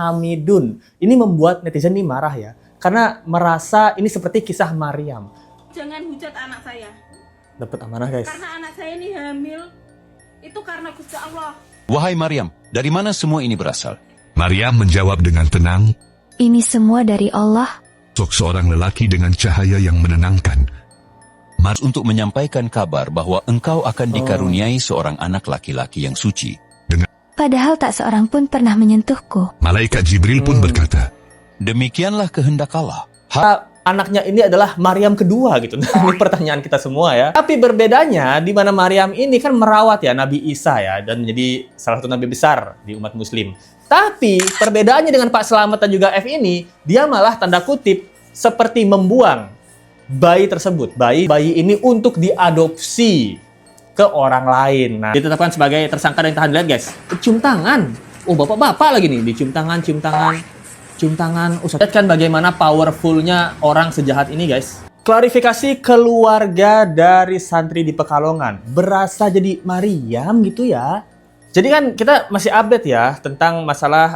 Hamidun. Ini membuat netizen ini marah ya, karena merasa ini seperti kisah Maryam. Jangan hujat anak saya. Dapat amanah guys. Karena anak saya ini hamil, itu karena Gusti Allah. Wahai Maryam, dari mana semua ini berasal? Maryam menjawab dengan tenang, Ini semua dari Allah. sosok seorang lelaki dengan cahaya yang menenangkan. Untuk menyampaikan kabar bahwa engkau akan dikaruniai seorang anak laki-laki yang suci. Padahal tak seorang pun pernah menyentuhku. Malaikat Jibril pun berkata, Demikianlah kehendak Allah. Anaknya ini adalah Maryam kedua gitu. Nah, ini pertanyaan kita semua ya. Tapi berbedanya di mana Maryam ini kan merawat ya Nabi Isa ya, dan menjadi salah satu nabi besar di umat muslim. Tapi perbedaannya dengan Pak Slamet dan juga F ini, dia malah tanda kutip seperti membuang bayi tersebut. Bayi ini untuk diadopsi ke orang lain. Nah, ditetapkan sebagai tersangka dan tahan. Lihat guys, cium tangan. Oh, bapak-bapak lagi nih, dicium tangan, cium tangan. Lihat kan bagaimana powerfulnya orang sejahat ini guys. Klarifikasi keluarga dari santri di Pekalongan berasa jadi Maryam gitu ya. Jadi kan kita masih update ya tentang masalah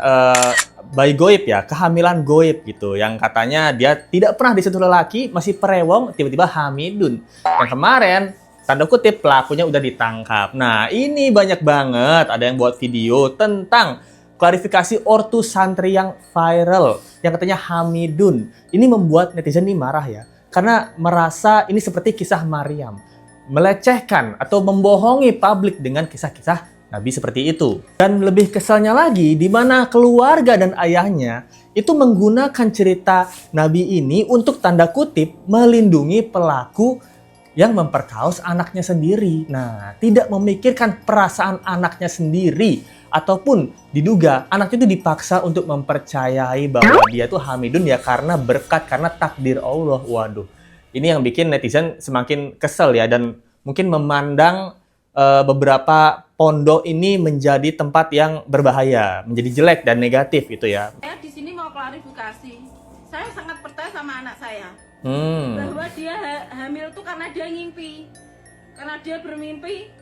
bayi goib ya, kehamilan goib gitu. Yang katanya dia tidak pernah disentuh lelaki, masih perewong, tiba-tiba hamidun. Yang kemarin tanda kutip pelakunya udah ditangkap. Nah, ini banyak banget ada yang buat video tentang klarifikasi ortu santri yang viral yang katanya Hamidun. Ini membuat netizen ini marah ya, karena merasa ini seperti kisah Maryam, melecehkan atau membohongi publik dengan kisah-kisah Nabi seperti itu. Dan lebih kesalnya lagi di mana keluarga dan ayahnya itu menggunakan cerita Nabi ini untuk tanda kutip melindungi pelaku yang memperkaos anaknya sendiri. Nah, tidak memikirkan perasaan anaknya sendiri, ataupun diduga anaknya itu dipaksa untuk mempercayai bahwa dia tuh Hamidun ya karena berkat, karena takdir Allah. Waduh, ini yang bikin netizen semakin kesel ya, dan mungkin memandang beberapa pondok ini menjadi tempat yang berbahaya, menjadi jelek dan negatif gitu ya. Saya di sini mau klarifikasi. Saya sangat percaya sama anak saya. Bahwa dia hamil itu karena dia ngimpi. Karena dia bermimpi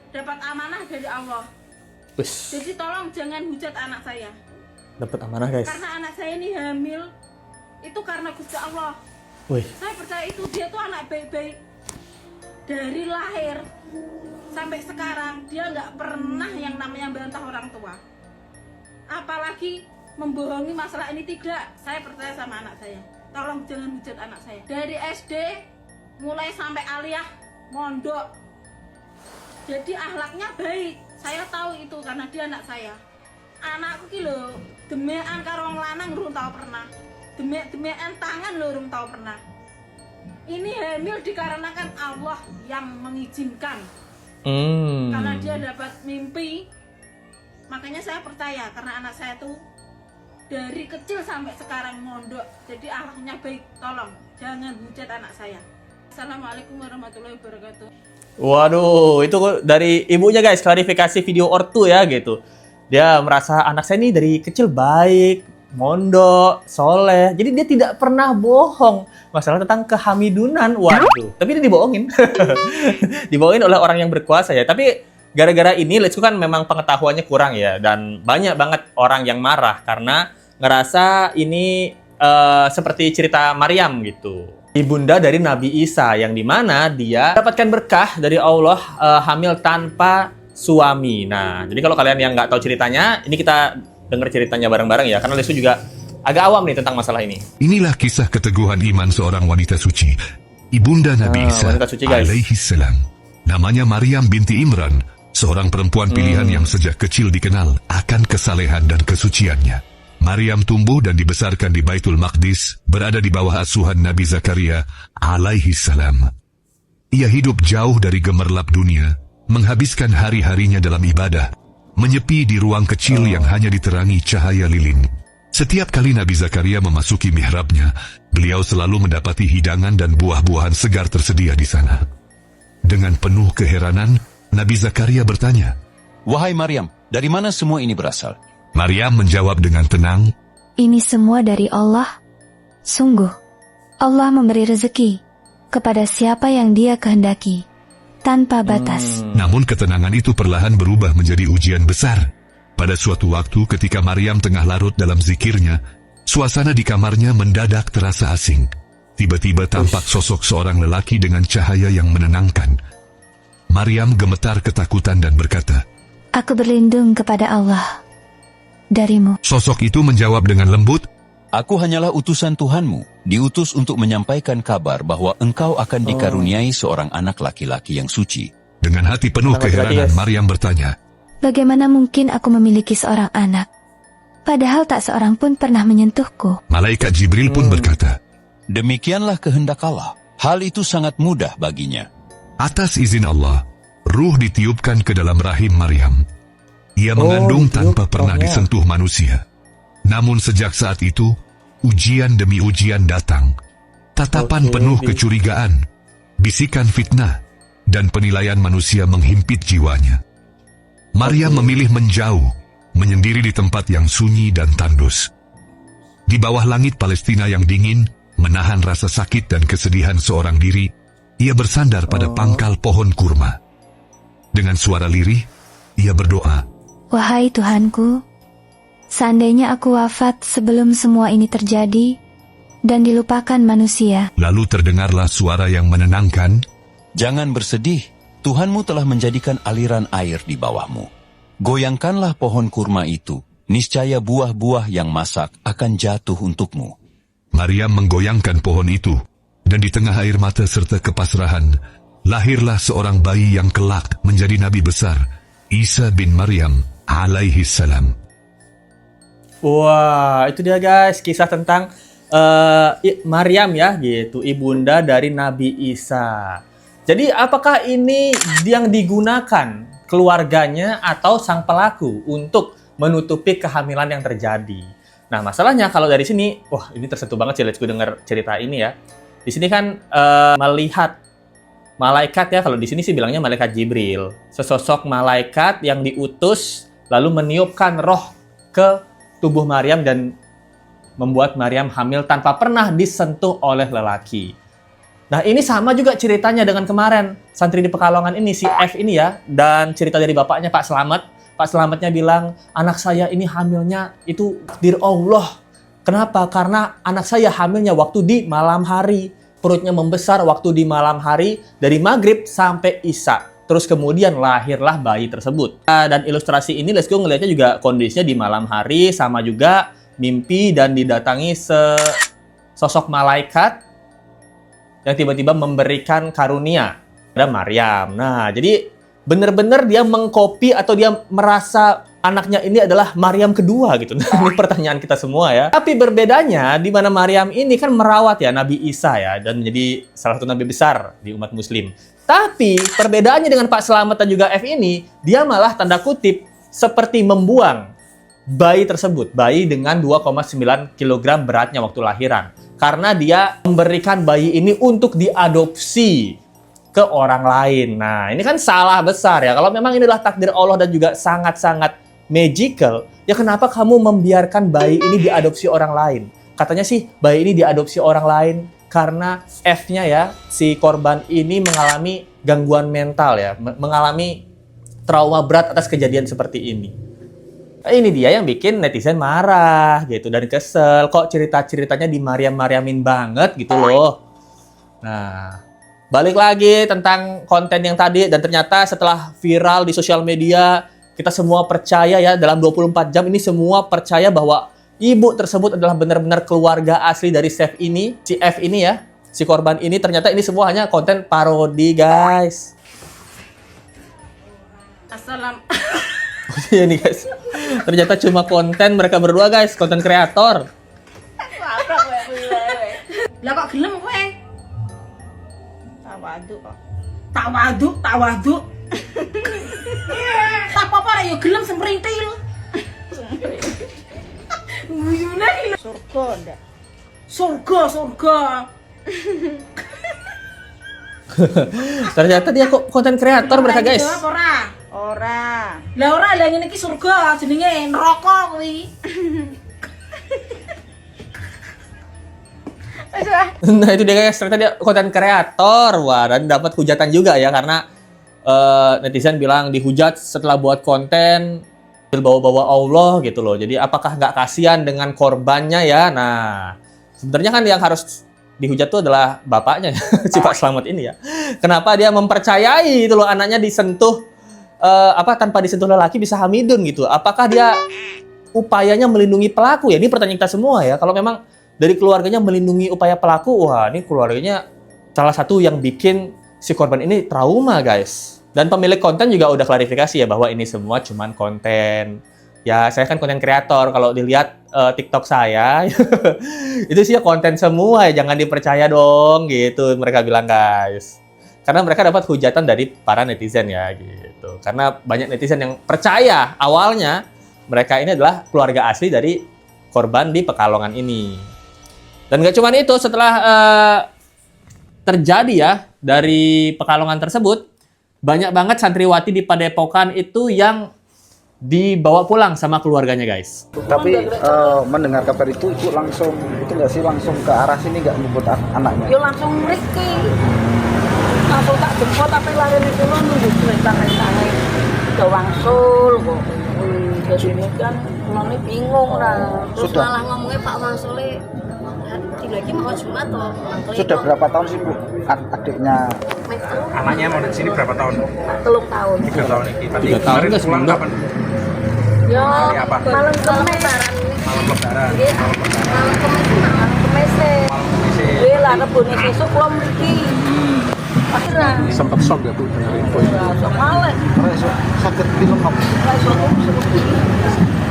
dapat amanah dari Allah. Jadi tolong jangan hujat anak saya. Dapat amanah guys. Karena anak saya ini hamil itu karena Gusti Allah. Saya percaya itu dia tuh anak baik-baik. Dari lahir sampai sekarang dia nggak pernah yang namanya bantah orang tua. Apalagi membohongi masalah ini, tidak. Saya percaya sama anak saya. Tolong jangan hujat anak saya. Dari SD mulai sampai aliyah mondok. Jadi akhlaknya baik. Saya tahu itu karena dia anak saya. Anakku ki lho, demekan karo wong lanang urung tau pernah. Demekan tangan lho urung tau pernah. Ini hamil dikarenakan Allah yang mengizinkan. Karena dia dapat mimpi. Makanya saya percaya karena anak saya tuh dari kecil sampai sekarang mondok, jadi akhlaknya baik. Tolong jangan hujat anak saya. Assalamualaikum warahmatullahi wabarakatuh. Waduh, itu dari ibunya guys, klarifikasi video ortu ya gitu. Dia merasa anak saya ini dari kecil baik, mondok, soleh. Jadi dia tidak pernah bohong masalah tentang kehamidunan. Waduh, tapi ini dibohongin. Dibohongin oleh orang yang berkuasa ya. Tapi gara-gara ini Letsku kan memang pengetahuannya kurang ya. Dan banyak banget orang yang marah karena ngerasa ini seperti cerita Maryam gitu. Ibunda dari Nabi Isa yang dimana dia dapatkan berkah dari Allah hamil tanpa suami. Nah, jadi kalau kalian yang nggak tahu ceritanya, ini kita dengar ceritanya bareng-bareng ya. Karena Lesu juga agak awam nih tentang masalah ini. Inilah kisah keteguhan iman seorang wanita suci, Ibunda Nabi Isa alaihi salam. Namanya Maryam binti Imran, seorang perempuan pilihan yang sejak kecil dikenal akan kesalehan dan kesuciannya. Maryam tumbuh dan dibesarkan di Baitul Maqdis, berada di bawah asuhan Nabi Zakaria alaihi salam. Ia hidup jauh dari gemerlap dunia, menghabiskan hari-harinya dalam ibadah, menyepi di ruang kecil yang hanya diterangi cahaya lilin. Setiap kali Nabi Zakaria memasuki mihrabnya, beliau selalu mendapati hidangan dan buah-buahan segar tersedia di sana. Dengan penuh keheranan, Nabi Zakaria bertanya, Wahai Maryam, dari mana semua ini berasal? Maryam menjawab dengan tenang, Ini semua dari Allah. Sungguh, Allah memberi rezeki kepada siapa yang Dia kehendaki, tanpa batas. Namun ketenangan itu perlahan berubah menjadi ujian besar. Pada suatu waktu ketika Maryam tengah larut dalam zikirnya, suasana di kamarnya mendadak terasa asing. Tiba-tiba tampak sosok seorang lelaki dengan cahaya yang menenangkan. Maryam gemetar ketakutan dan berkata, Aku berlindung kepada Allah darimu. Sosok itu menjawab dengan lembut, Aku hanyalah utusan Tuhanmu, diutus untuk menyampaikan kabar bahwa engkau akan dikaruniai seorang anak laki-laki yang suci. Dengan hati penuh keheranan, Maryam bertanya, Bagaimana mungkin aku memiliki seorang anak, padahal tak seorang pun pernah menyentuhku? Malaikat Jibril pun berkata, Demikianlah kehendak Allah. Hal itu sangat mudah baginya. Atas izin Allah, ruh ditiupkan ke dalam rahim Maryam. Ia mengandung tanpa pernah disentuh manusia. Namun sejak saat itu, ujian demi ujian datang. Tatapan penuh kecurigaan, bisikan fitnah, dan penilaian manusia menghimpit jiwanya. Maryam memilih menjauh, menyendiri di tempat yang sunyi dan tandus. Di bawah langit Palestina yang dingin, menahan rasa sakit dan kesedihan seorang diri, ia bersandar pada pangkal pohon kurma. Dengan suara lirih, ia berdoa, Wahai Tuhanku, seandainya aku wafat sebelum semua ini terjadi dan dilupakan manusia. Lalu terdengarlah suara yang menenangkan, Jangan bersedih, Tuhanmu telah menjadikan aliran air di bawahmu. Goyangkanlah pohon kurma itu, niscaya buah-buah yang masak akan jatuh untukmu. Maryam menggoyangkan pohon itu, dan di tengah air mata serta kepasrahan, lahirlah seorang bayi yang kelak menjadi nabi besar, Isa bin Maryam alaihi salam. Wah, itu dia guys, kisah tentang Maryam ya, gitu, ibunda dari Nabi Isa. Jadi apakah ini yang digunakan keluarganya atau sang pelaku untuk menutupi kehamilan yang terjadi? Nah, masalahnya kalau dari sini, wah ini tersentuh banget sih, let's go denger cerita ini ya. Di sini kan melihat malaikat ya, kalau di sini sih bilangnya malaikat Jibril. Sesosok malaikat yang diutus lalu meniupkan roh ke tubuh Maryam dan membuat Maryam hamil tanpa pernah disentuh oleh lelaki. Nah, ini sama juga ceritanya dengan kemarin santri di Pekalongan ini, si F ini ya, dan cerita dari bapaknya Pak Slamet. Pak Slametnya bilang, anak saya ini hamilnya itu takdir Allah. Kenapa? Karena anak saya hamilnya waktu di malam hari. Perutnya membesar waktu di malam hari dari maghrib sampai isya. Terus kemudian lahirlah bayi tersebut. Dan ilustrasi ini let's go ngelihatnya juga kondisinya di malam hari, sama juga mimpi dan didatangi sosok malaikat yang tiba-tiba memberikan karunia pada Maryam. Nah, jadi benar-benar dia mengcopy atau dia merasa anaknya ini adalah Maryam kedua gitu. Ini pertanyaan kita semua ya. Tapi berbedanya di mana Maryam ini kan merawat ya Nabi Isa ya, dan menjadi salah satu nabi besar di umat muslim. Tapi perbedaannya dengan Pak Slamet dan juga F ini, dia malah tanda kutip seperti membuang bayi tersebut. Bayi dengan 2,9 kg beratnya waktu lahiran. Karena dia memberikan bayi ini untuk diadopsi ke orang lain. Nah, ini kan salah besar ya. Kalau memang inilah takdir Allah dan juga sangat-sangat magical, ya kenapa kamu membiarkan bayi ini diadopsi orang lain? Katanya sih bayi ini diadopsi orang lain karena F-nya ya, si korban ini mengalami gangguan mental ya, mengalami trauma berat atas kejadian seperti ini. Ini dia yang bikin netizen marah gitu dan kesel. Kok cerita-ceritanya di Maryam-Maryamin banget gitu loh. Nah, balik lagi tentang konten yang tadi, dan ternyata setelah viral di sosial media, kita semua percaya ya, dalam 24 jam ini semua percaya bahwa ibu tersebut adalah benar-benar keluarga asli dari Chef ini, si F ini ya, si korban ini. Ternyata ini semua hanya konten parodi guys. Iya nih guys, ternyata cuma konten mereka berdua guys, konten kreator. Lah kok gelem kowe? Tawaduk. Tak apa-apa lah yo gelem semrintil. Guyune iki surga ndak? Surga. Ternyata dia kok konten kreator mereka guys. Ora. Lah ngene iki surga, jenenge neraka kuwi. Nah itu dia guys, ternyata dia konten kreator. Wah, dan dapat hujatan juga ya, karena netizen bilang dihujat setelah buat konten bawa-bawa Allah gitu loh. Jadi apakah nggak kasihan dengan korbannya ya? Nah, sebenarnya kan yang harus dihujat itu adalah bapaknya, si Pak Slamet ini ya. Kenapa dia mempercayai itu loh anaknya disentuh tanpa disentuh lelaki bisa hamidun gitu? Apakah dia upayanya melindungi pelaku ya? Ini pertanyaan kita semua ya. Kalau memang dari keluarganya melindungi upaya pelaku, wah ini keluarganya salah satu yang bikin si korban ini trauma, guys. Dan pemilik konten juga udah klarifikasi ya bahwa ini semua cuman konten. Ya, saya kan konten kreator. Kalau dilihat TikTok saya, itu sih ya konten semua ya. Jangan dipercaya dong, gitu. Mereka bilang, guys. Karena mereka dapat hujatan dari para netizen ya, gitu. Karena banyak netizen yang percaya awalnya mereka ini adalah keluarga asli dari korban di Pekalongan ini. Dan gak cuma itu, setelah terjadi ya dari Pekalongan tersebut, banyak banget santriwati di Padepokan itu yang dibawa pulang sama keluarganya, guys. Tapi mendengar kabar itu langsung nggak sih langsung ke arah sini nggak nyebut anaknya? Yo langsung Riki, langsung tak jemput tapi lari itu lo nunggu cerita-cerita ke Wangsul kok. Ke sini kan mulai bingung lah. Terus malah ngomongnya Pak Wangsule lagi mau Jumat toh. Sudah berapa tahun sih Bu adiknya? Anaknya mau di sini berapa tahun? 3 tahun. 3 tahun ini. 3 tahun nggak pulang kapan? Yo apa? malam Kemis. Malam lebaran. Malam Kemis. Dia lah rebune sesuk kula mriki. Akhirnya Sempat shock ya Bu dengan info itu. sok malih. Sakit film apa?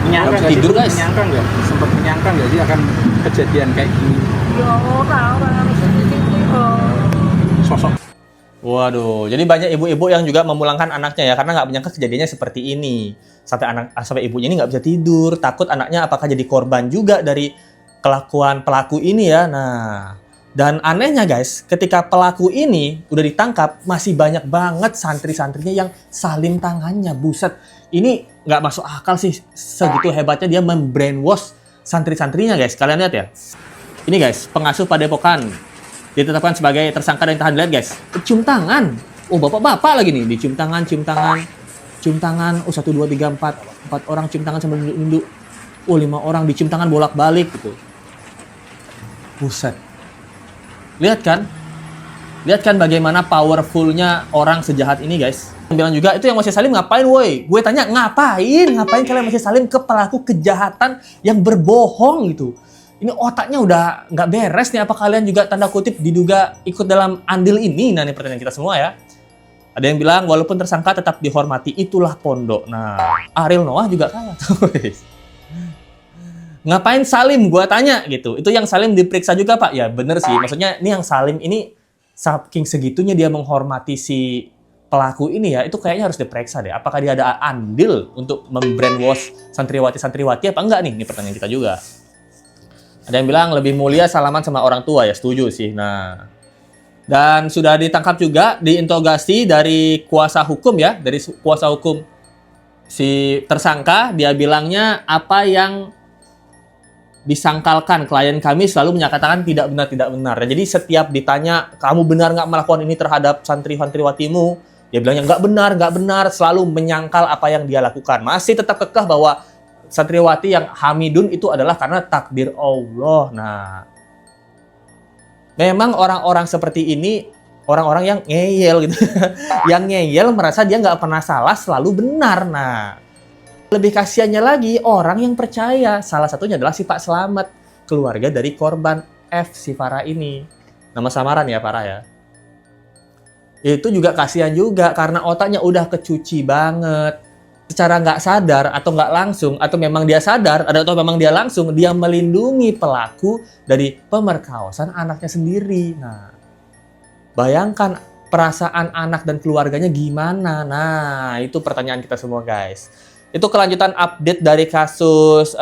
Menyangka nggak tidur, guys. Sempat menyangka nggak sih akan kejadian kayak gini? Yo orang Sosok. Waduh, jadi banyak ibu-ibu yang juga memulangkan anaknya ya, karena nggak menyangka kejadiannya seperti ini. Sampai ibunya ini nggak bisa tidur, takut anaknya apakah jadi korban juga dari kelakuan pelaku ini ya. Nah, dan anehnya guys, ketika pelaku ini udah ditangkap, masih banyak banget santri-santrinya yang salim tangannya. Buset, ini nggak masuk akal sih, segitu hebatnya dia membrainwash santri-santrinya guys. Kalian lihat ya, ini guys, pengasuh Padepokan ditetapkan sebagai tersangka dan tahan. Lihat guys, cium tangan. Oh, bapak-bapak lagi nih, dicium tangan, cium tangan. Oh, 1, 2, 3, 4 orang cium tangan sambil nunduk. Oh, 5 orang dicium tangan bolak-balik gitu. Buset. Lihat kan bagaimana powerfulnya orang sejahat ini, guys. Yang bilang juga, itu yang masih salim ngapain, woi? Gue tanya, ngapain kalian masih salim ke pelaku kejahatan yang berbohong gitu? Ini otaknya udah nggak beres nih, apa kalian juga tanda kutip diduga ikut dalam andil ini? Nah, ini pertanyaan kita semua ya. Ada yang bilang, walaupun tersangka tetap dihormati, itulah pondok. Nah, Ariel Noah juga kalah. Ngapain salim? Gua tanya gitu. Itu yang salim diperiksa juga, Pak? Ya, bener sih. Maksudnya, ini yang salim ini saking segitunya dia menghormati si pelaku ini ya, itu kayaknya harus diperiksa deh. Apakah dia ada andil untuk membrainwash santriwati-santriwati apa enggak nih? Ini pertanyaan kita juga. Ada yang bilang lebih mulia salaman sama orang tua ya, setuju sih. Nah, dan sudah ditangkap juga, diinterogasi dari kuasa hukum ya, dari kuasa hukum si tersangka. Dia bilangnya apa yang disangkalkan klien kami selalu menyatakan tidak benar. Dan jadi setiap ditanya, kamu benar nggak melakukan ini terhadap santriwatimu? Dia bilangnya nggak benar, selalu menyangkal apa yang dia lakukan. Masih tetap kekeh bahwa santriwati yang hamidun itu adalah karena takdir Allah. Nah, memang orang-orang seperti ini, orang-orang yang ngeyel gitu. Yang ngeyel merasa dia nggak pernah salah, selalu benar. Nah, lebih kasihannya lagi orang yang percaya. Salah satunya adalah si Pak Slamet, keluarga dari korban F, si Farah ini. Nama samaran ya, Farah ya. Itu juga kasihan juga karena otaknya udah kecuci banget. Secara nggak sadar atau nggak langsung, atau memang dia sadar, atau memang dia langsung, dia melindungi pelaku dari pemerkosaan anaknya sendiri. Nah, bayangkan perasaan anak dan keluarganya gimana? Nah, itu pertanyaan kita semua, guys. Itu kelanjutan update dari kasus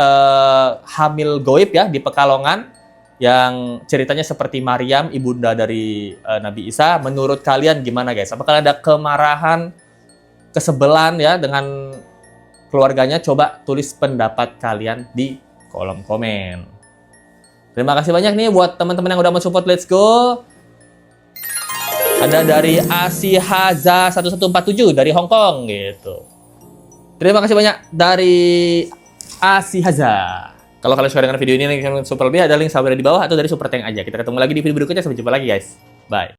hamil goib ya di Pekalongan, yang ceritanya seperti Maryam, ibunda dari Nabi Isa. Menurut kalian gimana, guys? Apakah ada kemarahan, kesebelan ya dengan keluarganya? Coba tulis pendapat kalian di kolom komen. Terima kasih banyak nih buat teman-teman yang udah mensupport. Let's go. Ada dari Asihaza 1147 dari Hong Kong gitu. Terima kasih banyak dari Asihaza. Kalau kalian suka dengan video ini, link super lebih ada link sabar di bawah atau dari Super Tank aja. Kita ketemu lagi di video berikutnya. Sampai jumpa lagi guys. Bye.